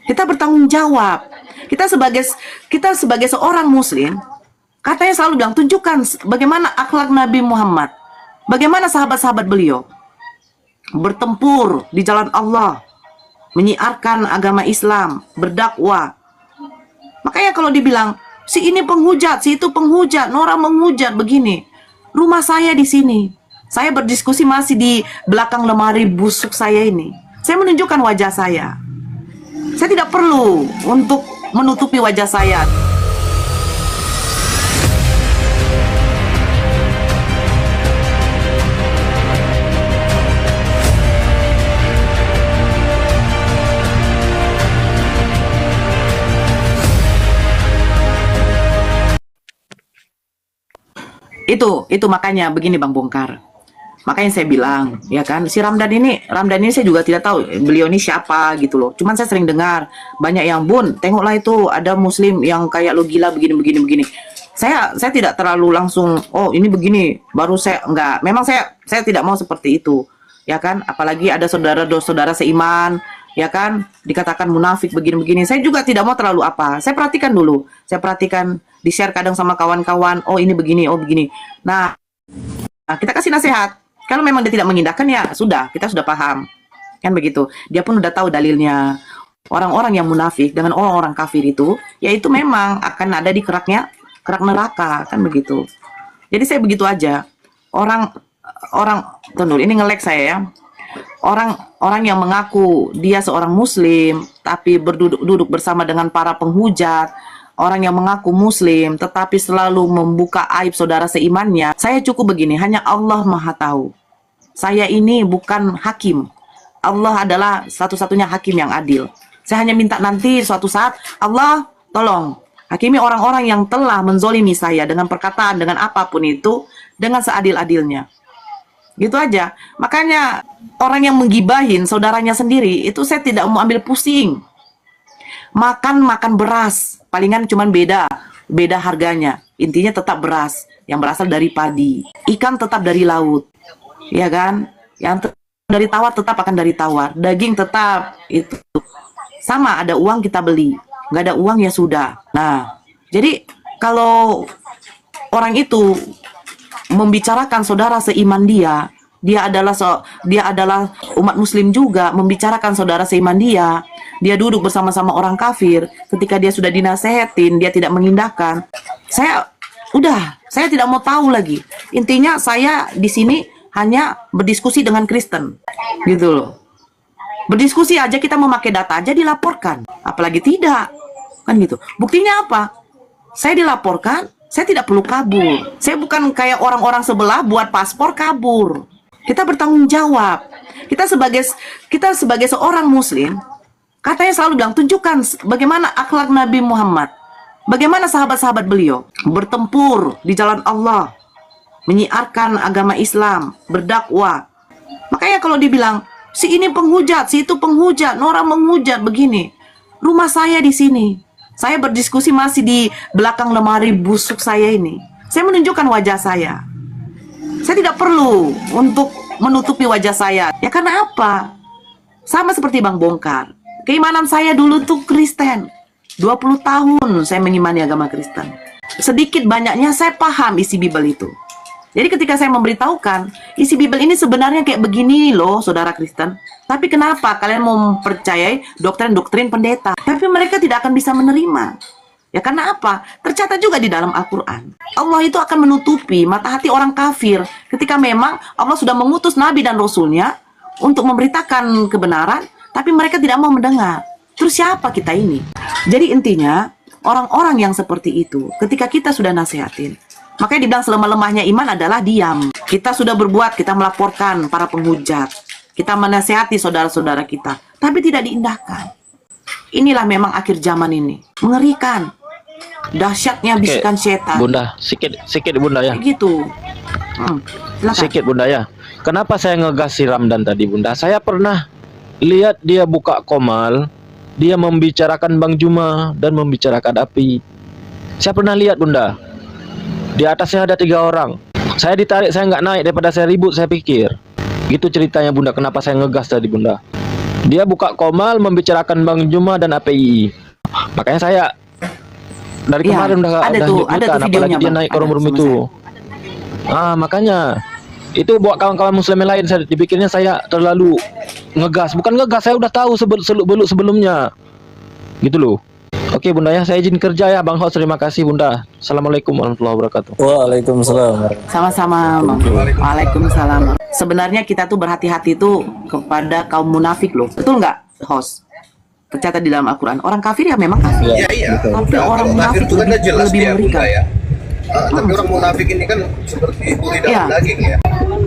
Kita bertanggung jawab. Kita sebagai seorang muslim, katanya selalu bilang tunjukkan bagaimana akhlak Nabi Muhammad. Bagaimana sahabat-sahabat beliau bertempur di jalan Allah, menyiarkan agama Islam, berdakwah. Makanya kalau dibilang si ini penghujat, si itu penghujat, Nora menghujat begini. Rumah saya di sini. Saya berdiskusi masih di belakang lemari busuk saya ini. Saya menunjukkan wajah saya. Saya tidak perlu untuk menutupi wajah saya. Itu makanya begini Bang Bongkar. Makanya saya bilang, ya kan, si Ramdan ini saya juga tidak tahu beliau ini siapa gitu loh. Cuman saya sering dengar banyak yang, Bun, tengoklah itu ada muslim yang kayak lo gila begini. Saya tidak terlalu langsung, oh ini begini, baru saya enggak. Memang saya tidak mau seperti itu. Ya kan? Apalagi ada saudara seiman, ya kan, dikatakan munafik begini. Saya juga tidak mau terlalu apa. Saya perhatikan dulu. Saya perhatikan, di-share kadang sama kawan-kawan, oh ini begini, oh begini. Nah, kita kasih nasihat. Kalau memang dia tidak mengindahkan, ya sudah, kita sudah paham. Kan begitu. Dia pun udah tahu dalilnya. Orang-orang yang munafik dengan orang-orang kafir itu, yaitu memang akan ada di kerak neraka, kan begitu. Jadi saya begitu aja. Orang tunggu, ini nge-lag saya ya. Orang yang mengaku dia seorang muslim tapi duduk bersama dengan para penghujat, orang yang mengaku muslim tetapi selalu membuka aib saudara seimannya, saya cukup begini, hanya Allah Maha tahu. Saya ini bukan hakim. Allah adalah satu-satunya hakim yang adil. Saya hanya minta nanti suatu saat, Allah tolong hakimi orang-orang yang telah menzolimi saya dengan perkataan, dengan apapun itu, dengan seadil-adilnya. Gitu aja. Makanya orang yang menggibahin saudaranya sendiri, itu saya tidak mau ambil pusing. Makan beras, palingan cuman beda harganya. Intinya tetap beras yang berasal dari padi. Ikan tetap dari laut, ya kan? Yang dari tawar tetap akan dari tawar. Daging tetap itu sama, ada uang kita beli, nggak ada uang ya sudah. Nah, jadi kalau orang itu membicarakan saudara seiman dia adalah umat muslim juga, membicarakan saudara seiman dia duduk bersama-sama orang kafir, ketika dia sudah dinasehatin dia tidak mengindahkan. Saya tidak mau tahu lagi. Intinya saya di sini hanya berdiskusi dengan Kristen, gitu loh. Berdiskusi aja, kita memakai data aja dilaporkan, apalagi tidak, kan gitu. Buktinya apa? Saya dilaporkan, saya tidak perlu kabur. Saya bukan kayak orang-orang sebelah buat paspor kabur. Kita bertanggung jawab. Kita sebagai seorang muslim, katanya selalu bilang tunjukkan bagaimana akhlak Nabi Muhammad. Bagaimana sahabat-sahabat beliau bertempur di jalan Allah, menyiarkan agama Islam, berdakwah. Makanya kalau dibilang si ini penghujat, si itu penghujat, Nora menghujat begini. Rumah saya di sini. Saya berdiskusi masih di belakang lemari busuk saya ini. Saya menunjukkan wajah saya. Saya tidak perlu untuk menutupi wajah saya. Ya karena apa? Sama seperti Bang Bongkar. Keimanan saya dulu tuh Kristen. 20 tahun saya mengimani agama Kristen. Sedikit banyaknya saya paham isi Bible itu. Jadi ketika saya memberitahukan, isi Bible ini sebenarnya kayak begini loh, saudara Kristen. Tapi kenapa kalian mau mempercayai doktrin-doktrin pendeta? Tapi mereka tidak akan bisa menerima. Ya karena apa? Tercatat juga di dalam Al-Quran. Allah itu akan menutupi mata hati orang kafir ketika memang Allah sudah mengutus Nabi dan Rasulnya untuk memberitakan kebenaran, tapi mereka tidak mau mendengar. Terus siapa kita ini? Jadi intinya, orang-orang yang seperti itu, ketika kita sudah nasihatin, makanya dibilang selemah-lemahnya iman adalah diam. Kita sudah berbuat, kita melaporkan para penghujat. Kita menasihati saudara-saudara kita, tapi tidak diindahkan. Inilah memang akhir zaman ini. Mengerikan. Dahsyatnya bisikan setan. Bunda, sikit Bunda ya. Gitu. Sikit Bunda ya. Kenapa saya ngegas si Ramdan tadi Bunda? Saya pernah lihat dia buka komal, dia membicarakan Bang Juma dan membicarakan Api. Saya pernah lihat Bunda. Di atasnya ada 3 orang. Saya ditarik, saya nggak naik, daripada saya ribut saya pikir. Gitu ceritanya Bunda, kenapa saya ngegas tadi Bunda. Dia buka komal membicarakan Bang Juma dan API. Makanya saya dari Iya, kemarin udah ada tuh lanjutkan, apalagi videonya, dia Bang. naik ke Ada room sama itu. Makanya itu buat kawan-kawan muslim yang lain, saya dipikirnya saya terlalu ngegas. Bukan ngegas, saya udah tahu seluk-beluk sebelumnya. Gitu loh. Oke Bunda ya, saya izin kerja ya Bang Host. Terima kasih Bunda. Assalamualaikum warahmatullahi wabarakatuh. Waalaikumsalam. Sama-sama, Bang. Waalaikumsalam. Sebenarnya kita tuh berhati-hati tuh kepada kaum munafik loh. Betul nggak, host? Tercatat di dalam Al-Quran. Orang kafir ya memang kafir. Iya, iya. Tapi Nah, orang kalau kafir munafik itu kan lebih, jelas lebih dia mengerikan. Bunda ya. Tapi orang munafik ini kan seperti duri dalam Iya. daging ya.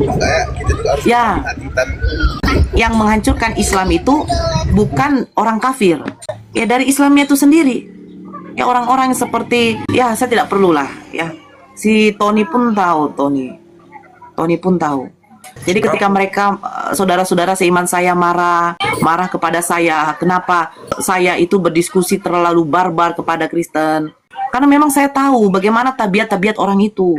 Makanya kita juga harus Ya. hati-hati. Yang menghancurkan Islam itu bukan orang kafir. Ya dari Islamnya itu sendiri. Ya orang-orang seperti, ya saya tidak perlulah ya. Si Tony pun tahu, Tony pun tahu. Jadi ketika mereka saudara-saudara seiman saya marah kepada saya, kenapa saya itu berdiskusi terlalu barbar kepada Kristen? Karena memang saya tahu bagaimana tabiat-tabiat orang itu.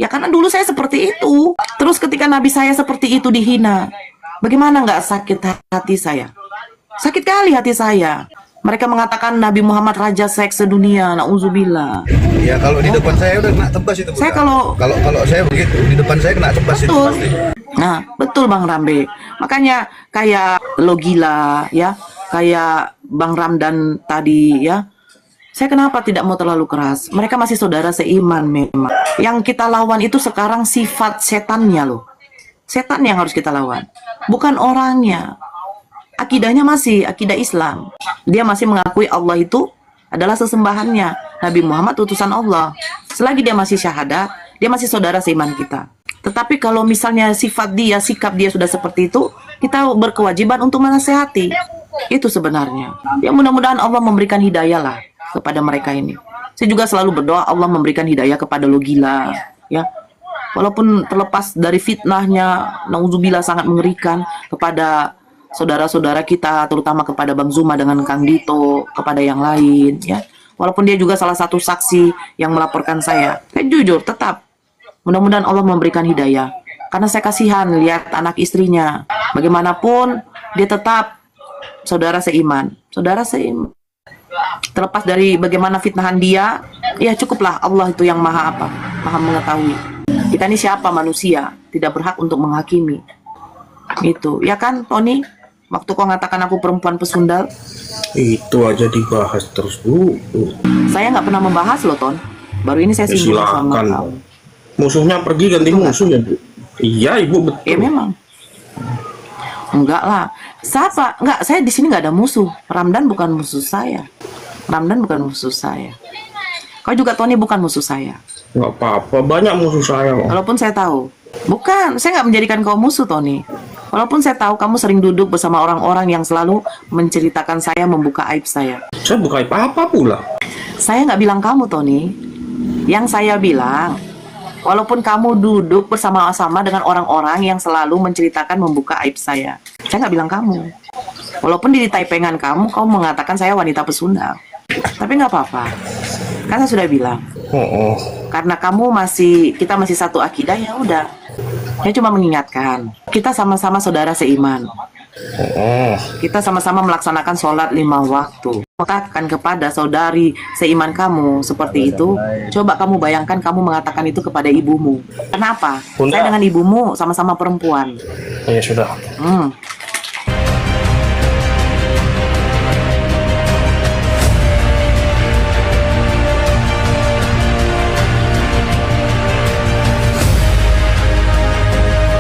Ya karena dulu saya seperti itu. Terus ketika Nabi saya seperti itu dihina, bagaimana nggak sakit hati saya? Sakit kali hati saya. Mereka mengatakan Nabi Muhammad raja seks sedunia, nauzubillah. Ya kalau di depan saya udah kena tebas itu. Bunda. Saya kalau kalau saya begitu, di depan saya kena tebas itu betul. pasti. Nah, betul Bang Rambe. Makanya kayak Logila ya, kayak Bang Ramdan tadi ya. Saya kenapa tidak mau terlalu keras? Mereka masih saudara seiman memang. Yang kita lawan itu sekarang sifat setannya loh. Setan yang harus kita lawan, bukan orangnya. Akidahnya masih akidah Islam. Dia masih mengakui Allah itu adalah sesembahannya. Nabi Muhammad utusan Allah. Selagi dia masih syahadat, dia masih saudara seiman kita. Tetapi kalau misalnya sifat dia, sikap dia sudah seperti itu, kita berkewajiban untuk menasehati. Itu sebenarnya. Ya mudah-mudahan Allah memberikan hidayah lah kepada mereka ini. Saya juga selalu berdoa Allah memberikan hidayah kepada Logila. Ya, walaupun terlepas dari fitnahnya, nauzubillah sangat mengerikan kepada saudara-saudara kita, terutama kepada Bang Zuma dengan Kang Dito, kepada yang lain, ya. Walaupun dia juga salah satu saksi yang melaporkan saya jujur tetap. Mudah-mudahan Allah memberikan hidayah. Karena saya kasihan lihat anak istrinya. Bagaimanapun dia tetap saudara seiman, saudara seiman. Terlepas dari bagaimana fitnahan dia, ya cukuplah Allah itu yang maha apa, maha mengetahui. Kita ini siapa manusia, tidak berhak untuk menghakimi. Itu, ya kan Tony? Waktu kau ngatakan aku perempuan pesundal, Itu aja dibahas terus Bu. saya nggak pernah membahas loh Ton. Baru ini saya Ya, singgung sama silakan. kau. Musuhnya pergi ganti musuh ya Bu. Iya Ibu betul. Ya memang. Enggak lah. Siapa? Enggak, saya di sini nggak ada musuh. Ramdan bukan musuh saya. Ramdan bukan musuh saya. Kau juga Tony bukan musuh saya. Nggak apa-apa, banyak musuh saya kok. Walaupun saya tahu. Bukan, saya nggak menjadikan kau musuh Tony. Walaupun saya tahu kamu sering duduk bersama orang-orang yang selalu menceritakan saya, membuka aib saya. Saya bukan apa-apa pula. Saya nggak bilang kamu Tony. Yang saya bilang, walaupun kamu duduk bersama-sama dengan orang-orang yang selalu menceritakan membuka aib saya nggak bilang kamu. Walaupun di taipengan kamu mengatakan saya wanita pesundal. Tapi nggak apa-apa. Kan saya sudah bilang. Oh. Karena kita masih satu akidah, ya udah. Saya cuma mengingatkan, kita sama-sama saudara seiman. Oh. Kita sama-sama melaksanakan sholat 5 waktu. Katakan kepada saudari seiman kamu seperti itu, coba kamu bayangkan kamu mengatakan itu kepada ibumu. Kenapa? Bunda. Saya dengan ibumu sama-sama perempuan. Ya sudah.